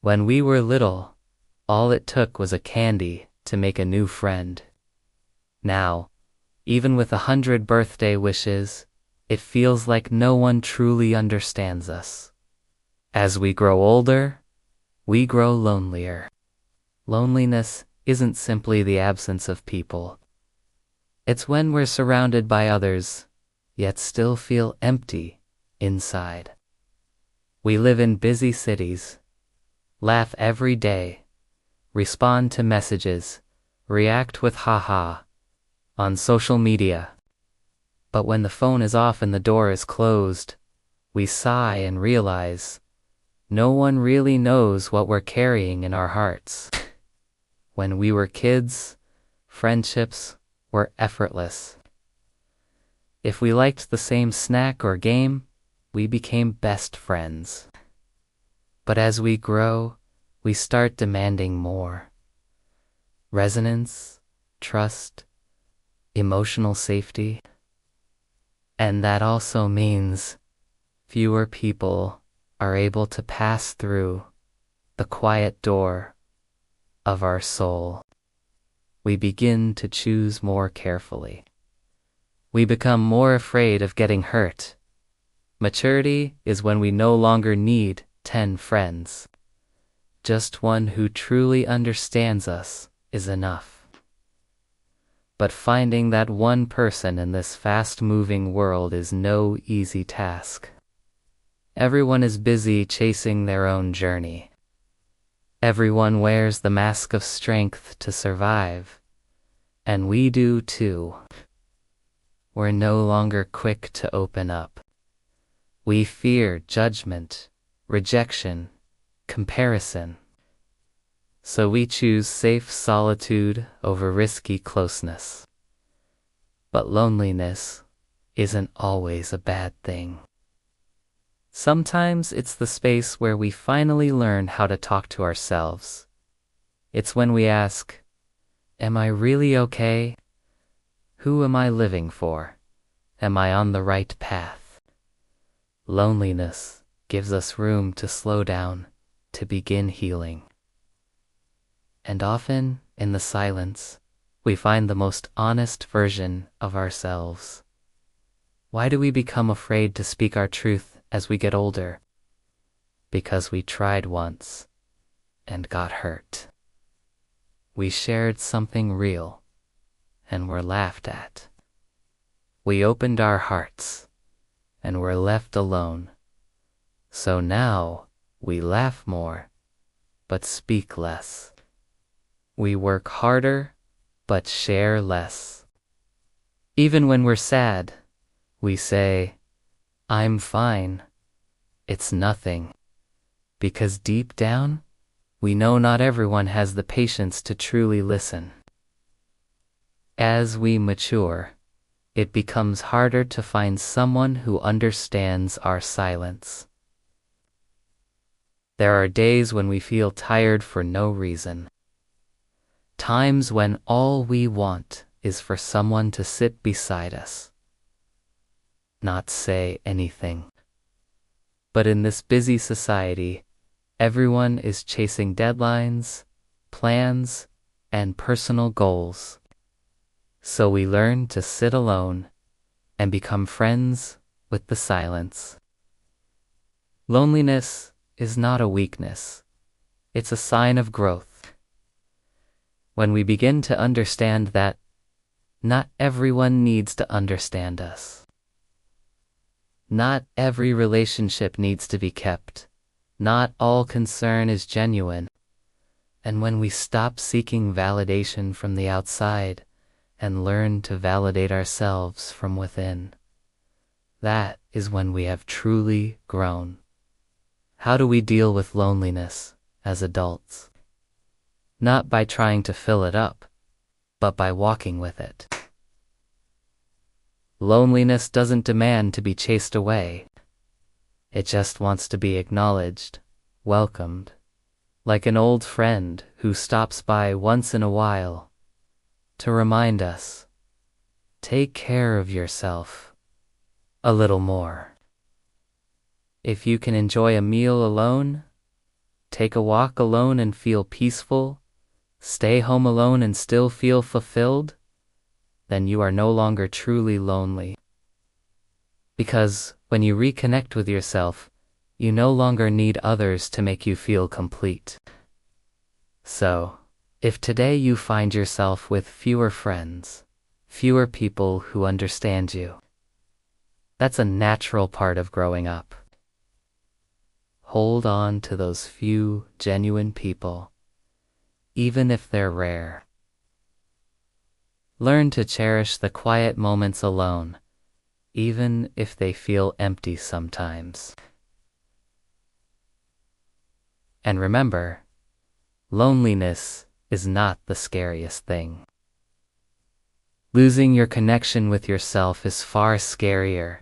When we were little, all it took was a candy to make a new friend. Now, even with 100 birthday wishes, it feels like no one truly understands us. As we grow older, we grow lonelier. Loneliness isn't simply the absence of people. It's when we're surrounded by others, yet still feel empty inside. We live in busy cities, laugh every day, respond to messages, react with haha on social media. But when the phone is off and the door is closed, we sigh and realize no one really knows what we're carrying in our hearts. When we were kids, friendships were effortless. If we liked the same snack or game, we became best friends. But as we grow, we start demanding more. Resonance, trust, emotional safety. And that also means fewer people are able to pass through the quiet door of our soul. We begin to choose more carefully. We become more afraid of getting hurt. Maturity is when we no longer need 10 friends. Just one who truly understands us is enough. But finding that one person in this fast-moving world is no easy task. Everyone is busy chasing their own journey. Everyone wears the mask of strength to survive, and we do too. We're no longer quick to open up. We fear judgment, rejection, comparison. So we choose safe solitude over risky closeness. But loneliness isn't always a bad thing. Sometimes it's the space where we finally learn how to talk to ourselves. It's when we ask, am I really okay? Who am I living for? Am I on the right path? Loneliness gives us room to slow down, to begin healing. And often, in the silence, we find the most honest version of ourselves. Why do we become afraid to speak our truth as we get older? Because we tried once and got hurt. We shared something real and were laughed at. We opened our hearts and were left alone. So now we laugh more, but speak less. We work harder, but share less. Even when we're sad, we say, I'm fine. It's nothing. Because deep down, we know not everyone has the patience to truly listen. As we mature, it becomes harder to find someone who understands our silence. There are days when we feel tired for no reason. Times when all we want is for someone to sit beside us. Not say anything. But in this busy society, everyone is chasing deadlines, plans, and personal goals. So we learn to sit alone and become friends with the silence. Loneliness is not a weakness. It's a sign of growth. When we begin to understand that not everyone needs to understand us. Not every relationship needs to be kept. Not all concern is genuine. And when we stop seeking validation from the outside and learn to validate ourselves from within, that is when we have truly grown. How do we deal with loneliness as adults? Not by trying to fill it up, but by walking with it. Loneliness doesn't demand to be chased away. It just wants to be acknowledged, welcomed, like an old friend who stops by once in a while to remind us, take care of yourself a little more. If you can enjoy a meal alone, take a walk alone and feel peaceful, stay home alone and still feel fulfilled, then you are no longer truly lonely. Because when you reconnect with yourself, you no longer need others to make you feel complete. So, if today you find yourself with fewer friends, fewer people who understand you, that's a natural part of growing up. Hold on to those few genuine people, even if they're rare. Learn to cherish the quiet moments alone, even if they feel empty sometimes. And remember, loneliness is not the scariest thing. Losing your connection with yourself is far scarier